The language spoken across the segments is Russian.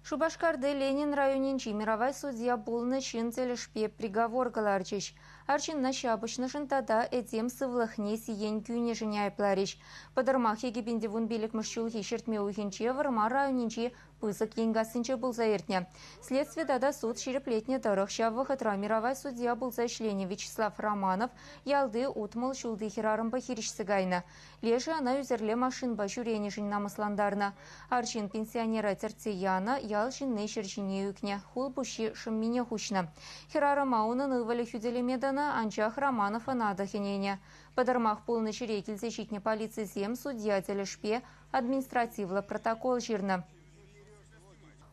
Шубашкарды Ленин районинчи мировой судья булны чин телешпе приговор галарчиш. Арчин на шабышнышын тада этем сывлахне сиен кюнежіне айплариш. Падырмах егебенде вун белек мышчулхи шертме уйхенче варма районинчи пысык енгасынче булза ертне. Следствие тада суд ширеплетне тарых шаввахатра мировой судья булза члени Вячеслав Романов ялды утмыл шулды хирарым бахиришсы гайна. Леже ана үзерле машин башуренишін намысландарна. Арчин пенсионера терцеяна ял жинны шерчине юкне, хул буши шыммине хушна. Хирара мауны нывали хюделемедана анчах Романов анадахенене. Падармах полный ширекель защитне полиции зем судья телешпе административно протокол жирна.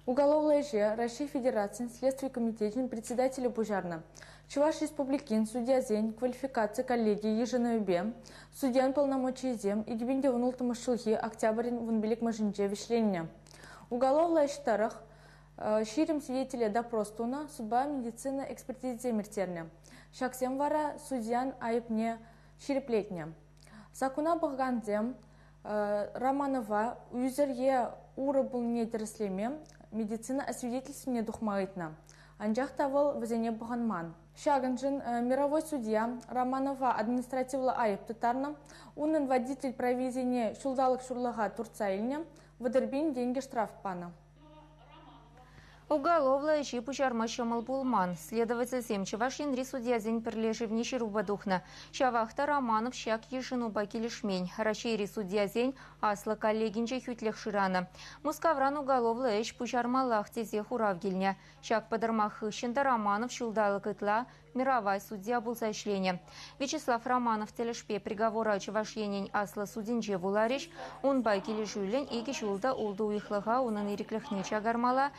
Уголовная же Российской Федерации Следственный комитет председателя Бужарна. Чуваш Республикин судья Зень квалификация коллегии Еженовбе, судьян полномочий зем и гибенде внултому шулхи октябрин вунбелик мажинче вишленне. Уголовная штарах ширим свидетеля допростуна судьба медицина экспертиза мертерня. Шаксем вара судьян айпне ширеплетня. Сакуна багандзем Романова юзерье ура был не тереслеме медицина освидетельствование духмаитна. Анжах тавал вазене баганман. Шаганжин мировой судья Романова административла айп татарна, унын водитель провезения шулдалык шурлага Турцаильня, выдербин деньги штраф пана. Уголовная ищи пучарма шамал булман. Следователь Семчевашин судья зень перлежи в нищеру бадухна. Шавахта Романов щак ешину бакили шмень. Рашири судья зень асла коллегинче хютлех ширана. Мускавран уголовная ищ пучарма лахте зех уравгильня. Щак падармах хыщенда Романов шулдала кытла. Мировой судья был зашление. Вячеслав Романов телешпе приговора чевашенень асла судинче вулариш. Он бакили жюлень и кишулда улду уихлага унан ириклехнеча гармала.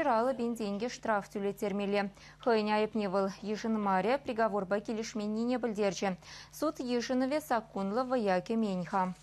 Ралы бензенге штраф тюле термеле. Хойня айпневал Ежин Мария приговор бакили шмени не бельдерче. Суд Ежинове сакунла вояке меньха.